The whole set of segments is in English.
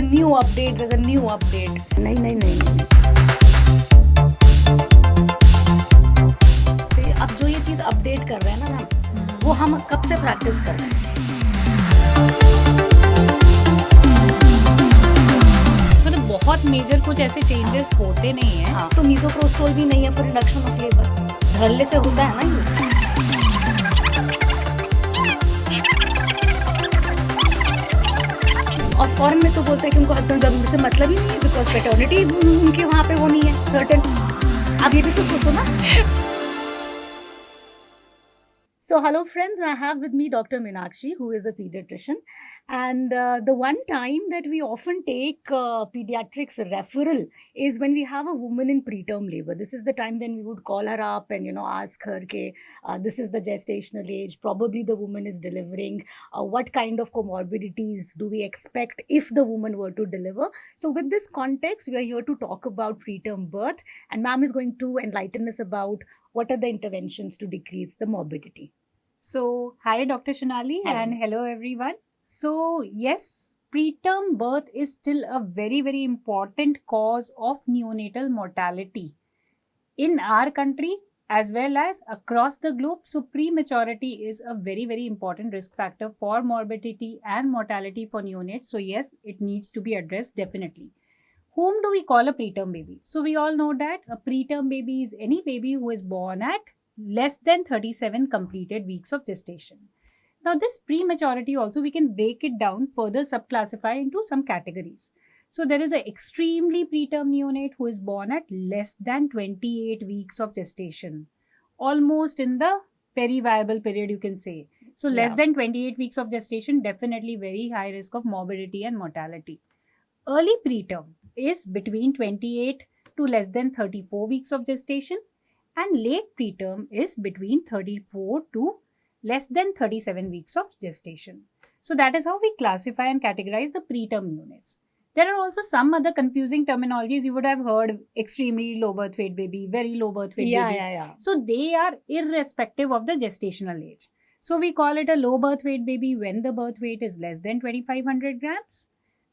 new update, there's a new update. नहीं नहीं नहीं अब जो ये चीज़ अपडेट कर रहे हैं ना मैम, वो हम कब से प्रैक्टिस कर रहे हैं? मतलब बहुत मेजर कुछ ऐसे चेंजेस होते नहीं हैं. हाँ, तो मीज़ोप्रोस्टोल भी नहीं है फॉर रिडक्शन ऑफ लेबर. धरले से होता है ना ये. और फॉरेन में तो बोलते हैं कि उनको हस्बैंड गर्लफ्रेंड से मतलब ही नहीं है, बिकॉज पैटर्निटी उनके वहाँ पे वो नहीं है सर्टेन. आप ये भी तो सोचो ना. So hello friends, I have with me Dr. Meenakshi, who is a pediatrician, and the one time that we often take pediatrics referral is when we have a woman in preterm labor. This is the time when we would call her up and ask her ke this is the gestational age, probably the woman is delivering, what kind of comorbidities do we expect if the woman were to deliver. So with this context, we are here to talk about preterm birth, and ma'am is going to enlighten us about what are the interventions to decrease the morbidity. So, hi Dr. Shonali and hello everyone. So, yes, preterm birth is still a very, very important cause of neonatal mortality in our country as well as across the globe. So, prematurity is a very, very important risk factor for morbidity and mortality for neonates. So, yes, it needs to be addressed definitely. Whom do we call a preterm baby? So we all know that a preterm baby is any baby who is born at less than 37 completed weeks of gestation. Now this prematurity also we can break it down, further subclassify into some categories. So there is an extremely preterm neonate who is born at less than 28 weeks of gestation, almost in the periviable period you can say. So less than 28 weeks of gestation, definitely very high risk of morbidity and mortality. Early preterm is between 28 to less than 34 weeks of gestation, and late preterm is between 34 to less than 37 weeks of gestation. So that is how we classify and categorize the preterm neonates. There are also some other confusing terminologies you would have heard: extremely low birth weight baby, very low birth weight baby. So they are irrespective of the gestational age. So we call it a low birth weight baby when the birth weight is less than 2500 grams.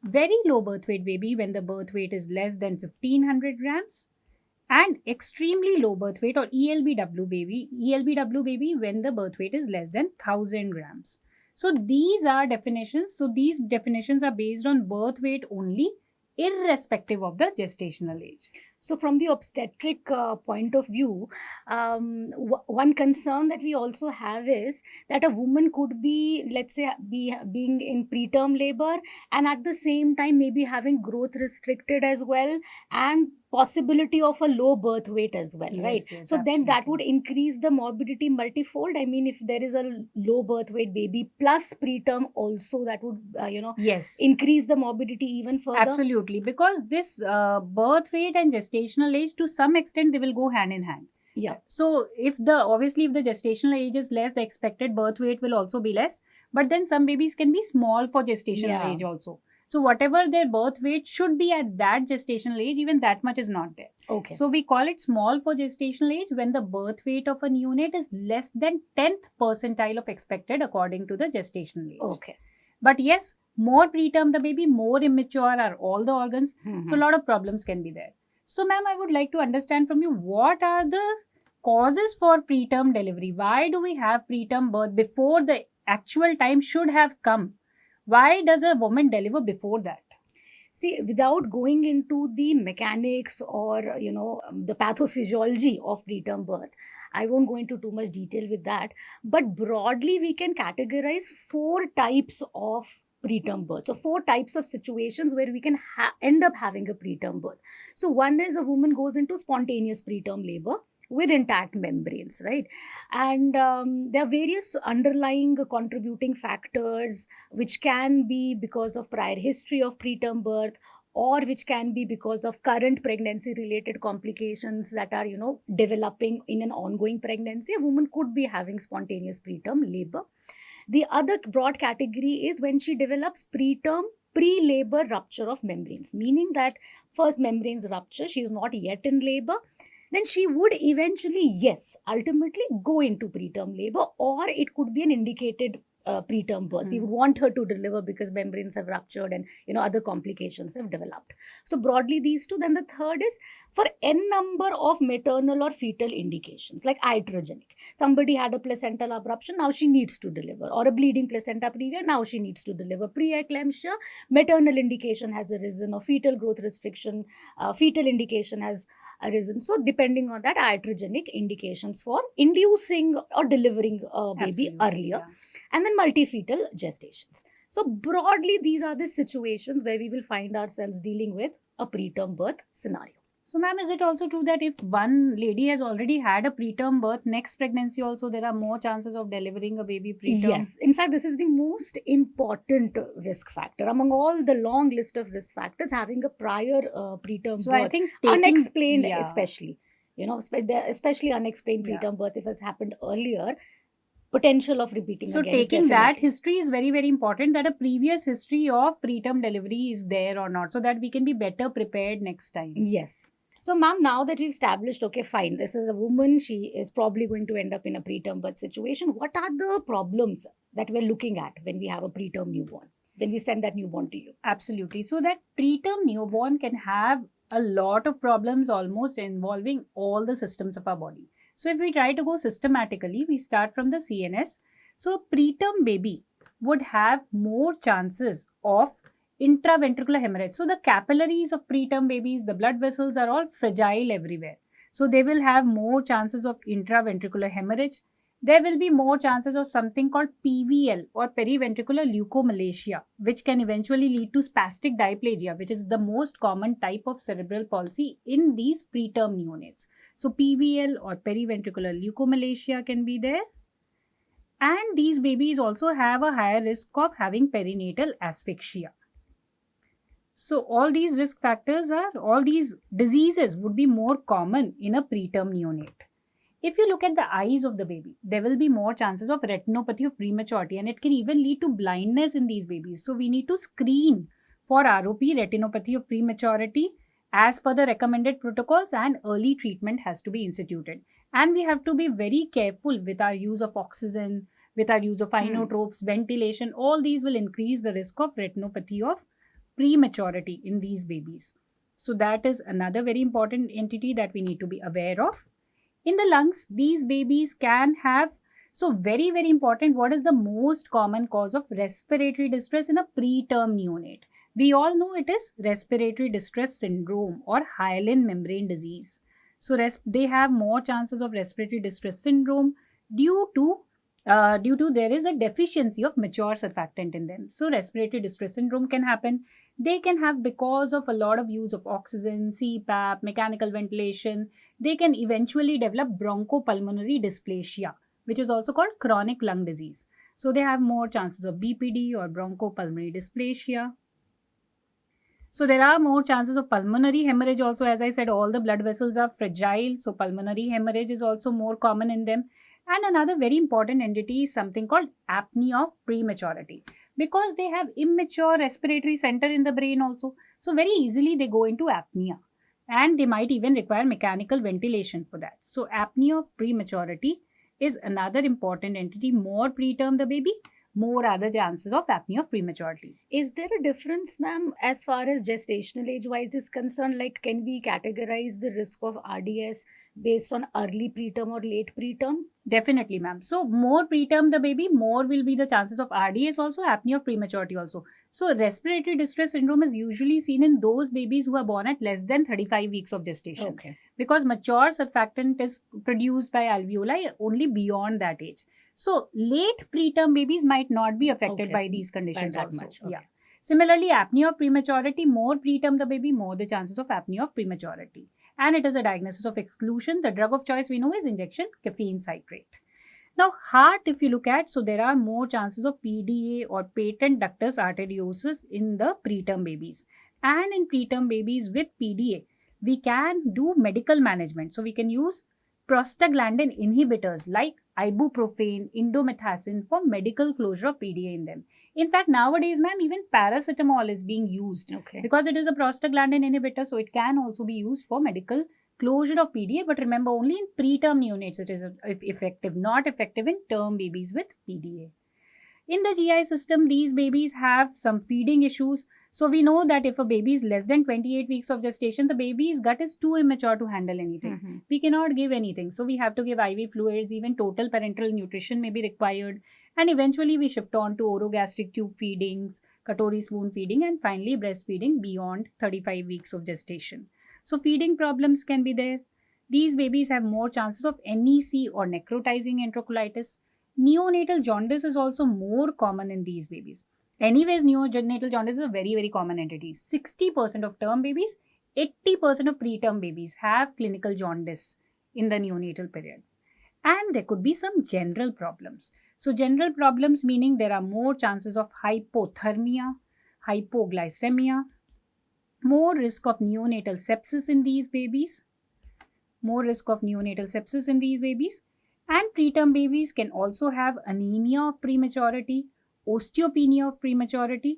Very low birth weight baby when the birth weight is less than 1500 grams, and extremely low birth weight or ELBW baby when the birth weight is less than 1000 grams. So these are definitions. So these definitions are based on birth weight only, irrespective of the gestational age. So from the obstetric point of view, one concern that we also have is that a woman could be, let's say, being in preterm labor and at the same time maybe having growth restricted as well, and possibility of a low birth weight as well, right? Yes, so absolutely. then that would increase the morbidity multifold. I mean, if there is a low birth weight baby plus preterm also, that would Yes, increase the morbidity even further. Absolutely, because this birth weight and gestational age, to some extent, they will go hand in hand. Yeah. So if the gestational age is less, the expected birth weight will also be less. But then some babies can be small for gestational age also. So whatever their birth weight should be at that gestational age, even that much is not there. Okay. So we call it small for gestational age when the birth weight of a neonate is less than 10th percentile of expected according to the gestational age. Okay. But yes, more preterm the baby, more immature are all the organs. So a lot of problems can be there. So ma'am, I would like to understand from you, what are the causes for preterm delivery? Why do we have preterm birth before the actual time should have come? Why does a woman deliver before that? See, without going into the mechanics or, the pathophysiology of preterm birth, I won't go into too much detail with that. But broadly, we can categorize 4 types of preterm birth. So 4 types of situations where we can end up having a preterm birth. So one is a woman goes into spontaneous preterm labor with intact membranes, right? And there are various underlying contributing factors which can be because of prior history of preterm birth, or which can be because of current pregnancy related complications that are, developing in an ongoing pregnancy. A woman could be having spontaneous preterm labor. The other broad category is when she develops preterm pre-labor rupture of membranes, meaning that first membranes rupture, she is not yet in labor, then she would eventually, ultimately go into preterm labor, or it could be an indicated preterm birth. We would want her to deliver because membranes have ruptured and other complications have developed. So broadly these two. Then the third is for n number of maternal or fetal indications like iatrogenic. Somebody had a placental abruption, now she needs to deliver, or a bleeding placenta previa, now she needs to deliver. Preeclampsia, maternal indication has arisen, or fetal growth restriction, fetal indication has arisen. So depending on that, iatrogenic indications for inducing or delivering a baby earlier. And then multifetal gestations. So broadly, these are the situations where we will find ourselves dealing with a preterm birth scenario. So, ma'am, is it also true that if one lady has already had a preterm birth, next pregnancy also there are more chances of delivering a baby preterm? Yes. In fact, this is the most important risk factor. Among all the long list of risk factors, having a prior preterm birth, I think unexplained especially, especially unexplained preterm birth, if it has happened earlier, potential of repeating so again. Taking that history is very, very important, that a previous history of preterm delivery is there or not, so that we can be better prepared next time. Yes. So, ma'am, now that we've established, okay, fine, this is a woman, she is probably going to end up in a preterm birth situation. What are the problems that we're looking at when we have a preterm newborn, when we send that newborn to you? Absolutely. So that preterm newborn can have a lot of problems almost involving all the systems of our body. So if we try to go systematically, we start from the CNS. So preterm baby would have more chances of intraventricular hemorrhage. So the capillaries of preterm babies, the blood vessels are all fragile everywhere. So they will have more chances of intraventricular hemorrhage. There will be more chances of something called PVL or periventricular leukomalacia, which can eventually lead to spastic diplegia, which is the most common type of cerebral palsy in these preterm neonates. So PVL or periventricular leukomalacia can be there. And these babies also have a higher risk of having perinatal asphyxia. So all these risk factors all these diseases would be more common in a preterm neonate. If you look at the eyes of the baby, there will be more chances of retinopathy of prematurity, and it can even lead to blindness in these babies. So we need to screen for ROP, retinopathy of prematurity, as per the recommended protocols, and early treatment has to be instituted. And we have to be very careful with our use of oxygen, with our use of inotropes, ventilation. All these will increase the risk of retinopathy of prematurity in these babies. So that is another very important entity that we need to be aware of. In the lungs, these babies can have, so very, very important, what is the most common cause of respiratory distress in a preterm neonate? We all know it is respiratory distress syndrome or hyaline membrane disease. So they have more chances of respiratory distress syndrome due to there is a deficiency of mature surfactant in them. So respiratory distress syndrome can happen. They can have because of a lot of use of oxygen, CPAP, mechanical ventilation. They can eventually develop bronchopulmonary dysplasia, which is also called chronic lung disease. So they have more chances of BPD or bronchopulmonary dysplasia. So there are more chances of pulmonary hemorrhage also. As I said, all the blood vessels are fragile. So pulmonary hemorrhage is also more common in them. And another very important entity is something called apnea of prematurity, because they have immature respiratory center in the brain also. So very easily they go into apnea, and they might even require mechanical ventilation for that. So apnea of prematurity is another important entity. More preterm the baby, more are the chances of apnea of prematurity. Is there a difference, ma'am, as far as gestational age wise is concerned? Like, can we categorize the risk of RDS based on early preterm or late preterm? Definitely, ma'am. So more preterm the baby, more will be the chances of RDS also, apnea of prematurity also. So respiratory distress syndrome is usually seen in those babies who are born at less than 35 weeks of gestation. Okay. Because mature surfactant is produced by alveoli only beyond that age. So late preterm babies might not be affected by these conditions also. Much. Okay. Yeah. Similarly, apnea of prematurity, more preterm the baby, more the chances of apnea of prematurity. And it is a diagnosis of exclusion. The drug of choice we know is injection caffeine citrate. Now, heart, if you look at, so there are more chances of PDA or patent ductus arteriosus in the preterm babies. And in preterm babies with PDA, we can do medical management. So we can use prostaglandin inhibitors like ibuprofen, indomethacin for medical closure of PDA in them. In fact, nowadays, ma'am, even paracetamol is being used because it is a prostaglandin inhibitor, so it can also be used for medical closure of PDA. But remember, only in preterm neonates it is effective, not effective in term babies with PDA. In the GI system, these babies have some feeding issues. So we know that if a baby is less than 28 weeks of gestation, the baby's gut is too immature to handle anything. Mm-hmm. We cannot give anything. So we have to give IV fluids, even total parenteral nutrition may be required. And eventually we shift on to orogastric tube feedings, katori spoon feeding, and finally breastfeeding beyond 35 weeks of gestation. So feeding problems can be there. These babies have more chances of NEC or necrotizing enterocolitis. Neonatal jaundice is also more common in these babies. Anyways, neonatal jaundice is a very, very common entity. 60% of term babies, 80% of preterm babies have clinical jaundice in the neonatal period. And there could be some general problems. So, general problems meaning there are more chances of hypothermia, hypoglycemia, more risk of neonatal sepsis in these babies, and preterm babies can also have anemia of prematurity, osteopenia of prematurity.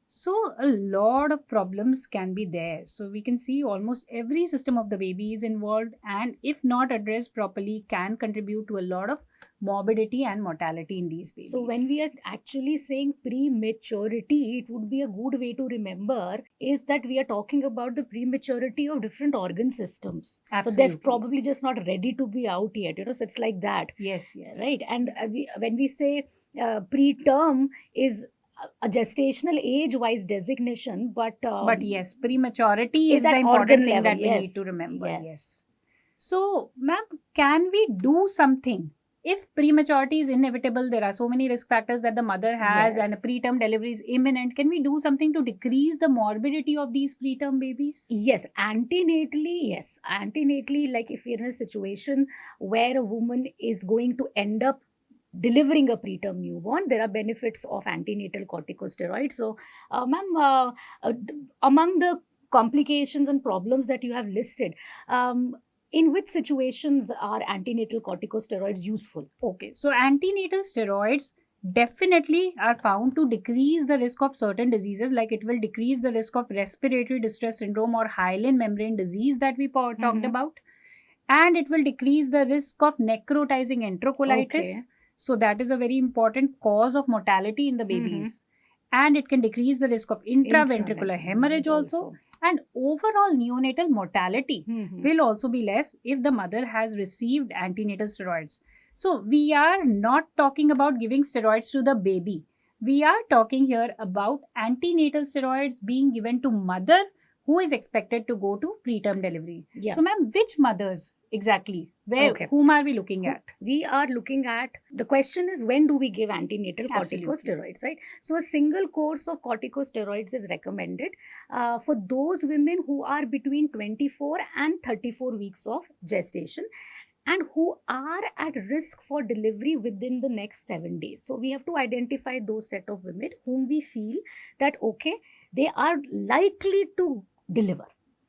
So a lot of problems can be there. So we can see almost every system of the baby is involved, and if not addressed properly can contribute to a lot of morbidity and mortality in these babies. So when we are actually saying prematurity, it would be a good way to remember is that we are talking about the prematurity of different organ systems. Absolutely. So they're probably just not ready to be out yet, so it's like that. Yes. Right. And when we say preterm is a gestational age-wise designation, but yes, prematurity is at the important thing level, that we yes. need to remember. Yes. So, ma'am, can we do something? If prematurity is inevitable, there are so many risk factors that the mother has, Yes. and a preterm delivery is imminent. Can we do something to decrease the morbidity of these preterm babies? Yes, antenatally, like if you're in a situation where a woman is going to end up delivering a preterm newborn, there are benefits of antenatal corticosteroids. So, ma'am, among the complications and problems that you have listed, in which situations are antenatal corticosteroids useful? Okay, so antenatal steroids definitely are found to decrease the risk of certain diseases, like it will decrease the risk of respiratory distress syndrome or hyaline membrane disease that we talked about, and it will decrease the risk of necrotizing enterocolitis. Okay. So that is a very important cause of mortality in the babies. And it can decrease the risk of intraventricular hemorrhage also. And overall neonatal mortality will also be less if the mother has received antenatal steroids. So we are not talking about giving steroids to the baby. We are talking here about antenatal steroids being given to mother who is expected to go to preterm delivery. Yeah. So, ma'am, which mothers exactly? Whom are we looking at? We are looking at, the question is, when do we give antenatal corticosteroids, right? So a single course of corticosteroids is recommended for those women who are between 24 and 34 weeks of gestation and who are at risk for delivery within the next 7 days. So we have to identify those set of women whom we feel that, okay, they are likely to deliver.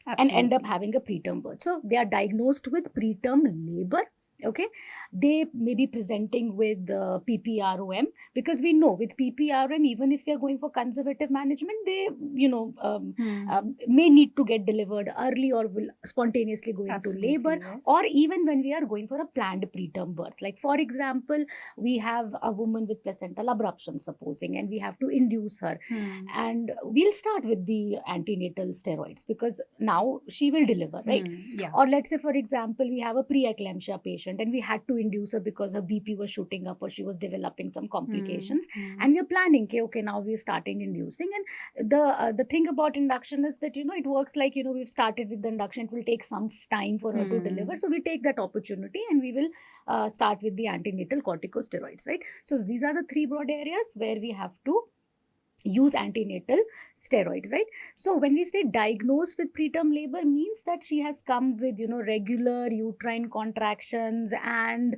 Absolutely. And end up having a preterm birth. So they are diagnosed with preterm labor. Okay, they may be presenting with PPROM, because we know with PPROM, even if we are going for conservative management, they may need to get delivered early or will spontaneously go into labor, yes. Or even when we are going for a planned preterm birth. Like for example, we have a woman with placental abruption, supposing, and we have to induce her, and we'll start with the antenatal steroids because now she will deliver, right? Yeah. Or let's say, for example, we have a preeclampsia patient and we had to induce her because her BP was shooting up or she was developing some complications, and we're planning, okay, now we're starting inducing. And the thing about induction is that, it works like, we've started with the induction, it will take some time for her to deliver. So we take that opportunity and we will start with the antenatal corticosteroids, right? So these are the three broad areas where we have to use antenatal steroids, right? So when we say diagnosed with preterm labor, means that she has come with, regular uterine contractions and,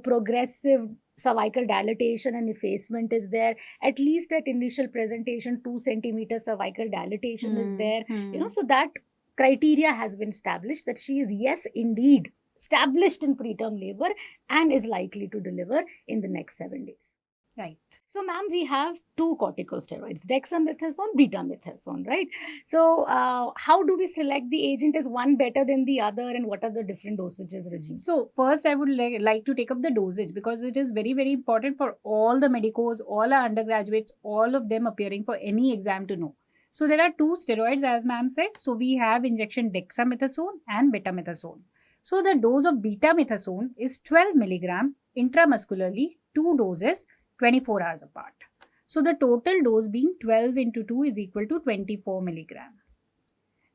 progressive cervical dilatation and effacement is there. At least at initial presentation, 2 centimeter cervical dilatation is there. So that criteria has been established that she is, yes, indeed, established in preterm labor and is likely to deliver in the next 7 days. Right. So, ma'am, we have two corticosteroids, dexamethasone, betamethasone, right? So, how do we select the agent? Is one better than the other, and what are the different dosages regimes? So first I would like to take up the dosage, because it is very, very important for all the medicos, all our undergraduates, all of them appearing for any exam to know. So there are two steroids, as ma'am said. So we have injection dexamethasone and betamethasone. So the dose of betamethasone is 12 milligram intramuscularly, 2 doses, 24 hours apart. So the total dose being 12 into 2 is equal to 24 milligram.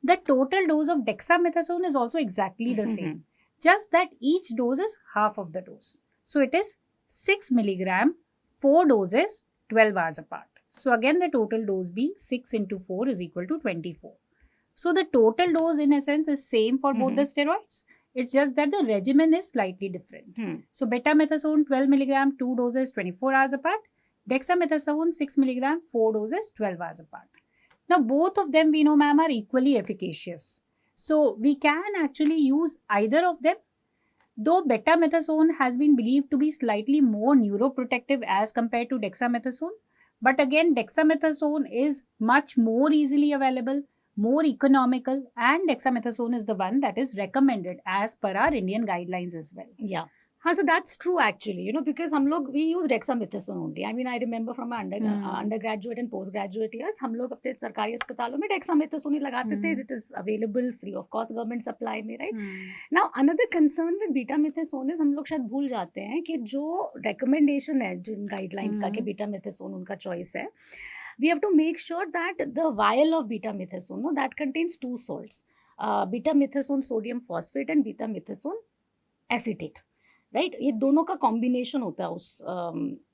The total dose of dexamethasone is also exactly the same, just that each dose is half of the dose. So it is 6 milligram, 4 doses, 12 hours apart. So again, the total dose being 6 into 4 is equal to 24. So the total dose in essence is same for both the steroids. It's just that the regimen is slightly different. So betamethasone 12 milligram, 2 doses, 24 hours apart. Dexamethasone 6 milligram, 4 doses, 12 hours apart. Now both of them, we know, ma'am, are equally efficacious. So we can actually use either of them. Though betamethasone has been believed to be slightly more neuroprotective as compared to dexamethasone, but again, dexamethasone is much more easily available, more economical, and dexamethasone is the one that is recommended as per our Indian guidelines as well. Yeah. हाँ, so that's true actually, you know, because हम लोग we use dexamethasone only. I mean, I remember from my undergraduate and postgraduate years, हम लोग अपने सरकारी अस्पतालों में dexamethasone ही लगाते थे. It is available free of cost, government supply में, right? Now another concern with betamethasone is हम लोग शायद भूल जाते हैं कि जो recommendation है जिन guidelines का कि betamethasone उनका choice है, we have to make sure that the vial of betamethasone, no, that contains two salts, betamethasone sodium phosphate and betamethasone acetate. Right, ये दोनों का कॉम्बिनेशन होता है उस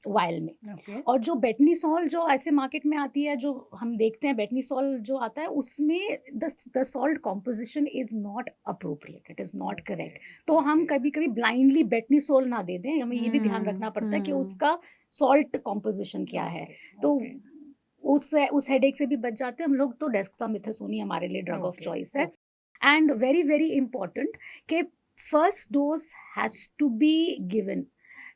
वायल में. और जो बेटनीसॉल जो ऐसे मार्केट में आती है, जो हम देखते हैं बेटनीसॉल जो आता है, उसमें the salt composition is not appropriate, it is not correct. तो हम कभी कभी ब्लाइंडली बेटनीसॉल ना दे दें, हमें ये भी ध्यान रखना पड़ता है कि उसका सॉल्ट कॉम्पोजिशन क्या है. तो उस हेडेक से भी बच जाते हैं हम लोग. तो डेक्सामेथासोन ही हमारे लिए ड्रग ऑफ चॉइस है. एंड वेरी वेरी इंपॉर्टेंट कि first dose has to be given.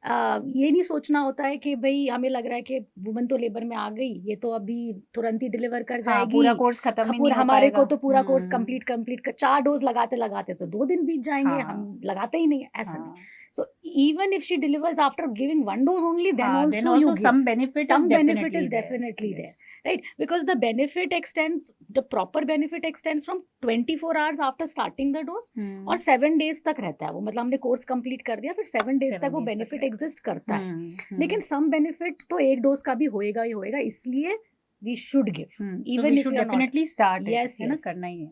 ये नहीं सोचना होता है कि भाई हमें लग रहा है कि वुमन तो लेबर में आ गई, ये तो अभी तुरंत ही डिलीवर कर जाएगी, पूरा कोर्स खत्म ही नहीं हो हमारे पाएगा. को तो पूरा कोर्स कंप्लीट 4 डोज लगाते लगाते तो 2 दिन बीत जाएंगे, हम लगाते ही नहीं, ऐसा नहीं. So even if she delivers after giving 1 dose only, then also you give. some benefit is definitely there, right? Because the benefit extends, the proper benefit extends from 24 hours after starting the dose और 7 days तक रहता है वो. मतलब हमने course complete कर दिया, फिर 7 days तक वो बेनिफिट एग्जिस्ट करता है. लेकिन सम बेनिफिट तो एक डोज का भी होएगा ही होएगा, इसलिए we should give. Even if you definitely start it, है ना, करना ही है.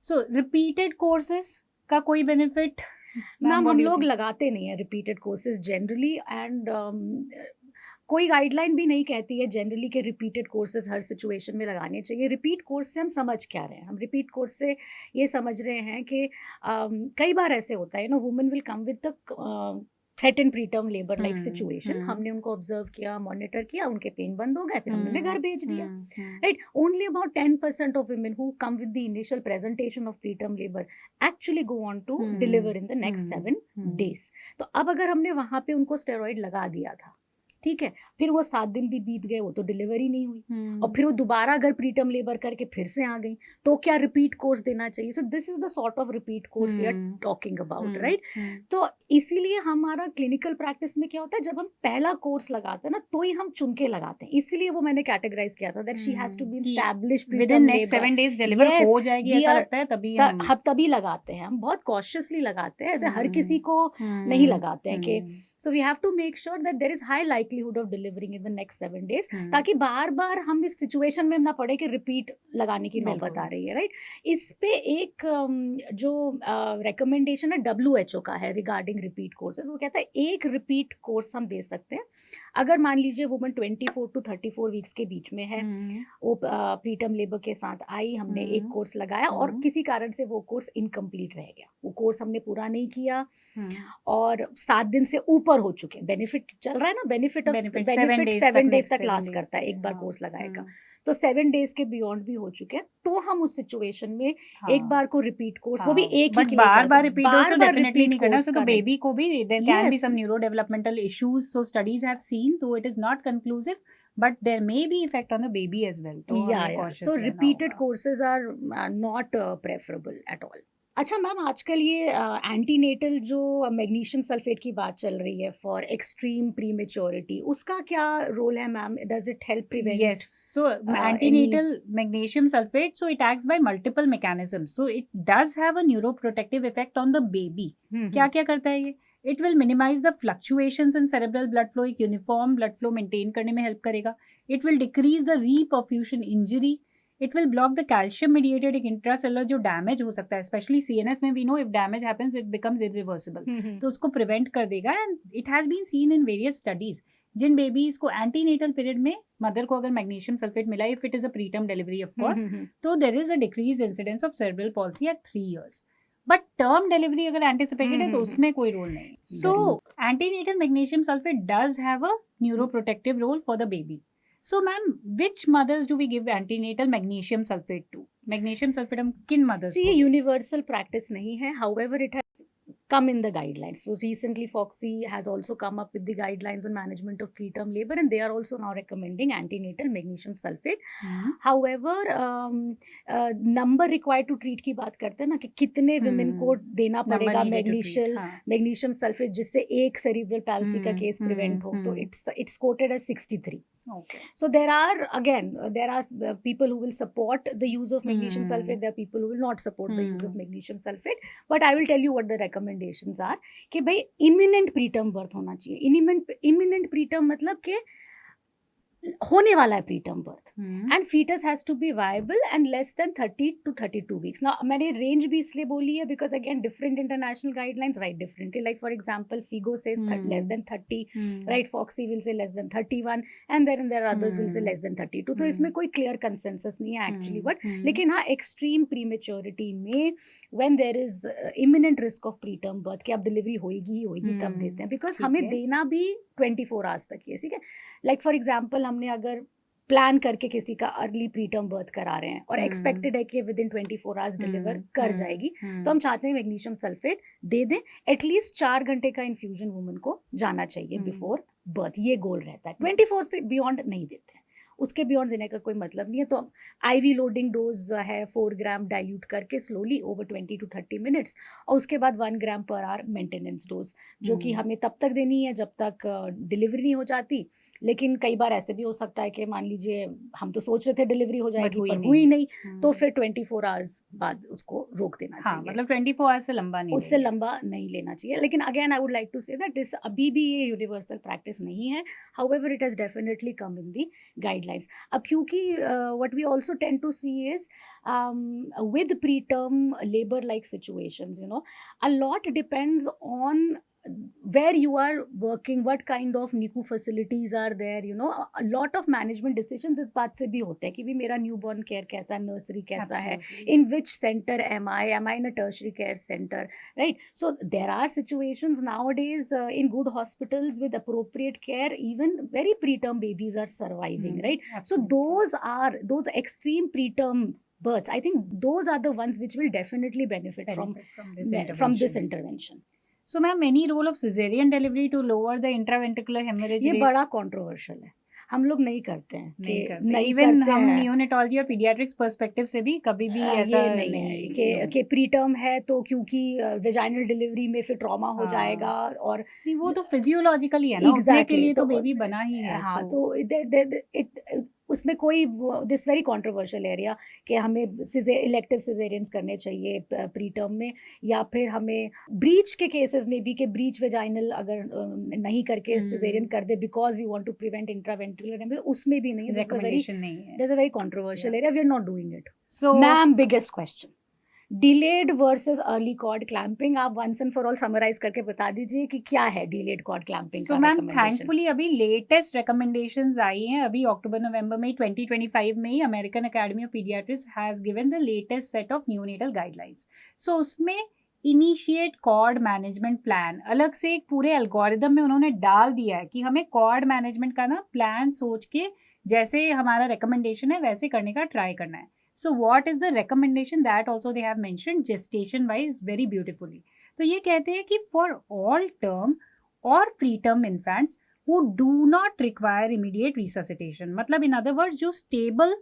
So repeated courses का कोई benefit? मैम, हम लोग लगाते नहीं है रिपीटेड कोर्सेज जनरली. एंड कोई गाइडलाइन भी नहीं कहती है जनरली कि रिपीटेड कोर्सेज हर सिचुएशन में लगाने चाहिए. रिपीट कोर्स से हम समझ क्या रहे हैं? हम रिपीट कोर्स से ये समझ रहे हैं कि कई बार ऐसे होता है, women will come with the threaten preterm labour like situation. हमने उनको ऑब्जर्व किया, मॉनिटर किया, उनके पेन बंद हो गए, फिर हमने उन्हें घर भेज दिया, right. Only about 10% of women who come with the initial presentation of preterm labor actually go on to deliver in the next 7 days. तो अब अगर हमने वहाँ पे उनको स्टेरॉइड लगा दिया था, ठीक है, फिर वो 7 दिन भी बीत गए, वो तो डिलीवरी नहीं हुई, और फिर वो दोबारा अगर प्रीटर्म लेबर करके फिर से आ गई, तो क्या रिपीट कोर्स देना चाहिए? So this is the sort of repeat course we are talking about, right. तो इसीलिए हमारा क्लिनिकल प्रैक्टिस में क्या होता है, जब हम पहला कोर्स लगाते हैं ना, तो ही हम चुन के लगाते हैं. इसीलिए वो मैंने कैटेगराइज किया था that she has to be established within next 7 days deliver हो जाएगी, ऐसा लगता है, तभी हम तभी लगाते हैं. हम बहुत कॉशियसली लगाते हैं, ऐसे हर किसी को नहीं लगाते हैं कि. So we have to make sure that there is high likelihood of delivering in the next 7 days, ताकि बार बार हम इस सिचुएशन में ना पड़े कि रिपीट लगाने की नौबत आ रही है, राइट. इस पे एक जो रिकमेंडेशन है WHO का है रिगार्डिंग रिपीट कोर्सेज. वो कहता है एक रिपीट कोर्स हम दे सकते हैं अगर मान लीजिए वुमन 24 to 34 वीक्स के बीच में है, वो प्रीटर्म लेबर के साथ आई, हमने एक कोर्स लगाया और किसी कारण से वो कोर्स इनकम्प्लीट रह गया, वो कोर्स हमने पूरा नहीं किया और 7 दिन से ऊपर हो चुके, बेनिफिट चल रहा है ना, benefit benefit of Benefit, benefit 7 days 7 तक, डेज next तक 7 लास्ट days करता है तक, एक बार हाँ, कोर्स लगाएगा, हम्म, तो 7 डेज के बियॉन्ड भी हो चुके हैं, तो हम उस सिचुएशन में एक हाँ, बार को रिपीट कोर्स, वो भी हाँ, एक ही बट के लिए बार करते बार हैं, रिपीट डोज बार तो बार डेफिनेटली रिपीट नहीं करना, course so the correct. baby को भी there can be Yes. some neurodevelopmental issues, so studies have seen, though it is not conclusive, but there may be effect on the baby as well, तो Yeah, हमें yeah. cautious So रहना repeated होगा. courses are not preferable at all. अच्छा ma'am, आजकल ये antenatal जो magnesium sulphate की बात चल रही है फॉर एक्सट्रीम प्रीमेच्योरिटी, उसका क्या रोल है ma'am? Does it help prevent? Yes, so antenatal magnesium sulfate, so it acts by multiple mechanisms, so it does have a neuroprotective effect on the baby. क्या क्या करता है ये? It will minimize the fluctuations in cerebral blood flow, एक uniform blood flow maintain करने में help करेगा. It will decrease the reperfusion injury. It will block the calcium mediated एक intracellular जो damage हो सकता है, especially CNS में we know if damage happens it becomes irreversible, तो उसको prevent कर देगा. And it has been seen in various studies, जिन बेबीज को एंटीनेटल पीरियड में मदर को अगर मैग्नीशियम सल्फेट मिला, if it is a preterm delivery of course, तो there is a decrease incidence of cerebral palsy at 3 years. But term delivery अगर anticipated है तो उसमें कोई रोल नहीं. So antenatal magnesium sulphate does have a neuroprotective role for the baby. So ma'am, which mothers do we give antenatal magnesium sulphate to? Magnesium sulphate हम किन mother's See, को? universal practice नहीं है. However, it has come in the guidelines. So recently, Foxy has also come up with the guidelines on management of preterm labor, and they are also now recommending antenatal magnesium sulfate. However, number required to treat की बात करते हैं ना, कि कितने women को देना पड़ेगा magnesium sulfate जिससे एक cerebral palsy का केस prevent हो, तो it's quoted as 63. Okay. So there are people who will support the use of magnesium sulfate, there are people who will not support the use of magnesium sulfate, but I will tell you what the recommendations are. कि भाई imminent preterm birth होना चाहिए. Imminent preterm मतलब कि होने वाला है preterm birth, and fetus has to be viable and less than 30 to 32 weeks. Now मैंने range भी इसलिए बोली है because again different international guidelines write differently. Like for example, FIGO says less than 30, right? Foxy will say less than 31, and then there are others will say less than 32. तो इसमें कोई clear consensus नहीं है actually, but लेकिन हाँ extreme prematurity में when there is imminent risk of preterm birth कि अब delivery होएगी ही होएगी तब देते हैं, because हमें देना भी 24 hours तक ही है, ठीक है? Like for example, हमने अगर प्लान करके किसी का अर्ली प्रीटर्म बर्थ करा रहे हैं और एक्सपेक्टेड है कि विद इन 24 आवर्स डिलीवर कर जाएगी, तो हम चाहते हैं मैग्नीशियम सल्फेट दे दें. एटलीस्ट 4 घंटे का इन्फ्यूजन वुमन को जाना चाहिए बिफोर बर्थ, ये गोल रहता है. 24 से बियॉन्ड नहीं देते हैं, उसके बियॉन्ड देने का कोई मतलब नहीं है. तो IV लोडिंग डोज है 4 ग्राम डाइल्यूट करके स्लोली ओवर 20 to 30 मिनट्स, और उसके बाद 1 ग्राम पर आवर मेंटेनेंस डोज, जो कि हमें तब तक देनी है जब तक डिलीवरी नहीं हो जाती. लेकिन कई बार ऐसे भी हो सकता है कि मान लीजिए हम तो सोच रहे थे डिलीवरी हो जाएगी पर हुई नहीं, तो फिर 24 आवर्स बाद उसको रोक देना चाहिए. मतलब 24 आवर्स से लंबा नहीं, उससे लंबा नहीं लेना चाहिए. लेकिन again I would like to say that this अभी भी ये यूनिवर्सल प्रैक्टिस नहीं है. However it has definitely come in the guidelines. अब क्योंकि what we also tend to see is with preterm labor like situations, a lot depends on where you are working, what kind of NICU facilities are there, a lot of management decisions इस बात से भी होते हैं कि भी मेरा newborn care कैसा है, नर्सरी कैसा है, in which center am I in a tertiary care center, right? So there are situations nowadays in good hospitals with appropriate care, even very preterm babies are surviving, right? Absolutely. So those extreme preterm births, I think those are the ones which will definitely benefit from this intervention. So ma'am, any role of cesarean delivery to lower the intraventricular hemorrhage ये rates? बड़ा controversial है, हम लोग नहीं करते हैं. Even हम neonatology और पीडियाट्रिक्स पर्सपेक्टिव से भी कभी भी ऐसा नहीं है कि प्रीटर्म है तो क्योंकि वेजाइनल डिलीवरी में फिर ट्रॉमा हो जाएगा, और वो तो फिजियोलॉजिकली है ना, उसके के लिए तो बेबी बना ही है. हाँ, तो उसमें कोई दिस वेरी कंट्रोवर्शियल एरिया कि हमें इलेक्टिव सिजेरियंस करने चाहिए प्रीटर्म में, या फिर हमें ब्रीच के केसेस में भी कि ब्रीच वेजाइनल अगर नहीं करके सिजेरियन कर दे because we want to prevent intraventricular haemorrhage, उसमें भी नहीं. रिकमेंडेशन नहीं है. There's a very controversial area. We are not doing it. So, ma'am, biggest question. Delayed versus early cord clamping. आप once and for all summarize करके बता दीजिए कि क्या है delayed cord clamping का recommendation. recommendation. Thankfully अभी latest recommendations आई हैं, अभी अक्टूबर नवंबर में 2025 में ही American Academy of Pediatrics has given the latest set of neonatal guidelines. So उसमें इनिशिएट कॉर्ड मैनेजमेंट प्लान, अलग से एक पूरे एल्गोरिदम में उन्होंने डाल दिया है कि हमें कॉर्ड मैनेजमेंट का ना प्लान सोच के जैसे हमारा रिकमेंडेशन है वैसे करने का ट्राई करना है. So what is the recommendation, that also they have mentioned gestation wise very beautifully. तो ये कहते हैं कि फॉर ऑल टर्म और pre term infants who do not require immediate resuscitation, मतलब in other words जो stable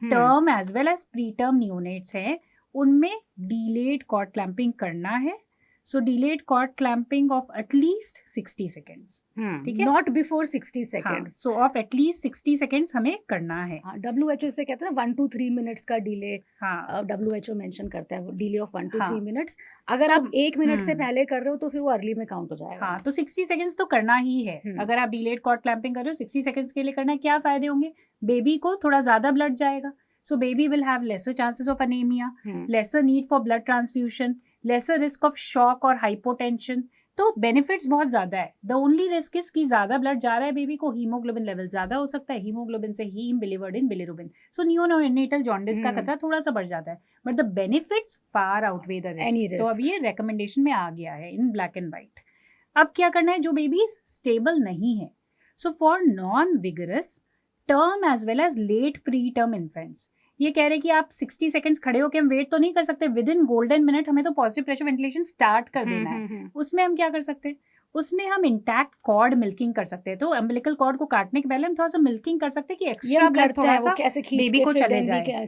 term as well as preterm neonates हैं उनमें delayed cord clamping करना है. So delayed cord clamping of at least 60 seconds. ठीक है? Not before 60 seconds. So of at least 60 seconds हमें करना है. WHO से कहते हैं 1 to 3 minutes का डिले. WHO मेंशन करता है डिले ऑफ 1 to 3 minutes. अगर आप 1 मिनट से पहले कर रहे हो तो फिर वो अर्ली में काउंट हो जाएगा. हाँ, तो 60 seconds तो करना ही है. अगर आप delayed cord clamping कर रहे हो 60 seconds के लिए करना है. क्या फायदे होंगे? बेबी को थोड़ा ज्यादा ब्लड जाएगा. So baby will have lesser chances of anemia, lesser need for blood transfusion, lesser risk of shock और hypotension. तो बेनिफिट्स बहुत ज़्यादा है. द ओनली रिस्क इज कि ज़्यादा ब्लड जा रहा है बेबी को, हीमोग्लोबिन लेवल ज़्यादा हो सकता है, हीमोग्लोबिन से हीम बिलीवर्डिन बिलीरुबिन. सो नियोनेटल जॉन्डिस का खतरा थोड़ा सा बढ़ जाता है, but the benefits far outweigh the risk. तो अब ये रिकमेंडेशन में आ गया है इन ब्लैक एंड वाइट. अब क्या करना है जो बेबीज स्टेबल नहीं है. So for non vigorous term as well as late preterm infants, ये कह रहे हैं कि आप 60 सेकंड्स खड़े होकर हम वेट तो नहीं कर सकते, विद इन गोल्डन मिनट हमें तो पॉजिटिव प्रेशर वेंटिलेशन स्टार्ट कर देना है. उसमें हम क्या कर सकते हैं, उसमें हम इंटैक्ट कॉर्ड मिल्किंग कर सकते हैं. तो अम्बिलिकल कॉर्ड को काटने के पहले हम थोड़ा सा मिल्किंग कर सकते हैं कि एक्स्ट्रा ब्लड थोड़ा सा बेबी को चले जाए.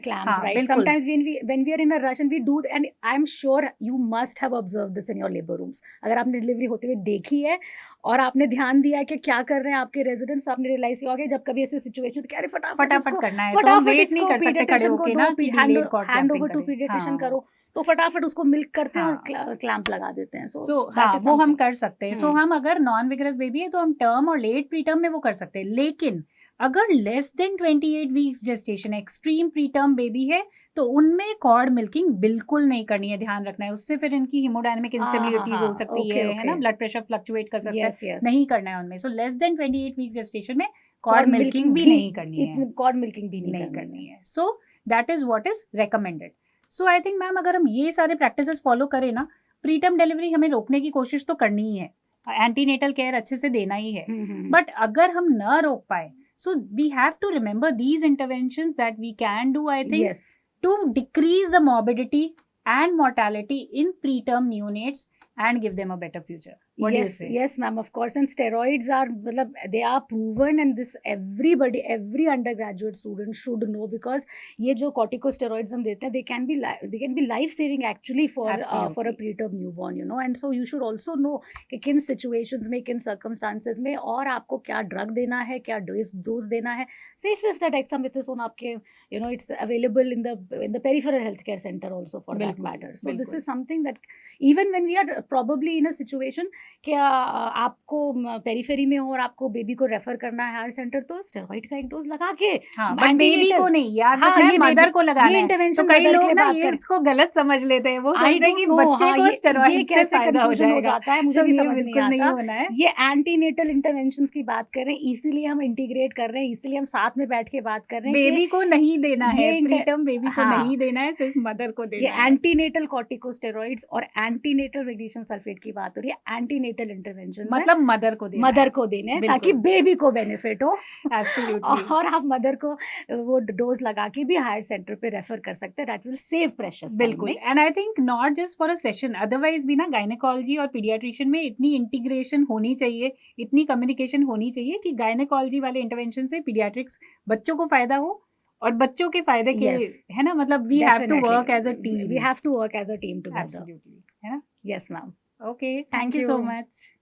Sometimes when we are in a rush and we do, and I'm sure you must have observed this in your labor rooms. अगर आपने डिलीवरी होते हुए देखी है और आपने ध्यान दिया है कि क्या कर रहे हैं आपके रेजिडेंट्स, तो आपने रियलाइज किया होगा जब कभी ऐसे सिचुएशन तो क्या फटाफट करना है, तो हम वेट नहीं कर सकते खड़े होके ना कि delayed cord hand over to clamping paediatrician करो, तो फटाफट उसको मिल्क करते हैं और क्लैंप लगा देते हैं. सो हाँ, वो हम कर सकते हैं. सो हम अगर नॉन विगरस बेबी है तो हम टर्म और लेट प्री टर्म में वो कर सकते हैं. लेकिन अगर less than 28 weeks gestation extreme pre term baby है तो उनमें कॉर्ड मिल्किंग बिल्कुल नहीं करनी है. ध्यान रखना है, उससे फिर इनकी हीमोडायनेमिक इंस्टेबिलिटी हो सकती है ना, ब्लड प्रेशर फ्लक्चुएट कर सकता है. नहीं करना है उनमें. So less than 28 weeks gestation में कॉर्ड मिल्किंग भी नहीं करनी है. कॉर्ड मिल्किंग भी नहीं करनी है. So that is what is recommended. So I think ma'am अगर हम ये सारे प्रैक्टिसेस फॉलो करें ना, प्रीटर्म डिलीवरी हमें रोकने की कोशिश तो करनी ही है, एंटीनेटल केयर अच्छे से देना ही है. बट अगर हम न रोक पाए, so we have to remember these interventions that we can do, I think, to decrease the morbidity and mortality in preterm neonates and give them a better future. What do you say? Yes, ma'am, of course. And steroids are, they are proven, and this everybody, every undergraduate student should know, because ये जो corticosteroids हम देते हैं, they can be life saving actually for a preterm newborn, you know. And so you should also know कि किन situations में, किन circumstances में और आपको क्या drug देना है, क्या dose देना है. Safest dexamethasone आपके, you know, it's available in the peripheral healthcare center also for that matter. So this is something that even when we are probably in a situation कि आपको पेरिफेरी में हो और आपको बेबी को रेफर करना है हायर सेंटर, तो स्टेरॉइड का एक डोज लगा के, बेबी को नहीं, याद रखना है मदर को लगाना है. तो कई लोग ना ये इसको गलत समझ लेते हैं, वो सोचते हैं कि बच्चे को स्टेरॉइड से फायदा हो जाता है. मुझे भी समझ नहीं आता. ये एंटीनेटल इंटरवेंशंस की बात कर रहे हैं, इसीलिए हम इंटीग्रेट कर रहे हैं, इसीलिए हम साथ में बैठ के बात कर रहे हैं. बेबी को नहीं देना है, प्रीटर्म बेबी को नहीं देना है, सिर्फ मदर को देना है. ये एंटीनेटल कॉर्टिकोस्टेरॉइड्स और एंटीनेटल मैग्नीशियम सल्फेट की बात हो रही है. एंटीनेटल इंटरवेंशन मतलब मदर को देना है ताकि बेबी को बेनिफिट हो. एब्सोल्युटली. और आप मदर को वो डोज लगा के भी हायर सेंटर पे रेफर कर सकते हैं. That will save precious. बिल्कुल. And I think not just for a session, otherwise भी ना गायनेकोलॉजी और पीडियाट्रिशियन में इतनी इंटीग्रेशन होनी चाहिए, इतनी कम्युनिकेशन होनी चाहिए कि गायनेकोलॉजी वाले इंटरवेंशन से पीडियाट्रिक्स बच्चों को फायदा हो और बच्चों के फायदे के, है ना, मतलब we have to work as a team. We have to work as a team together. Absolutely, है ना. Yes ma'am. Okay, thank you so much.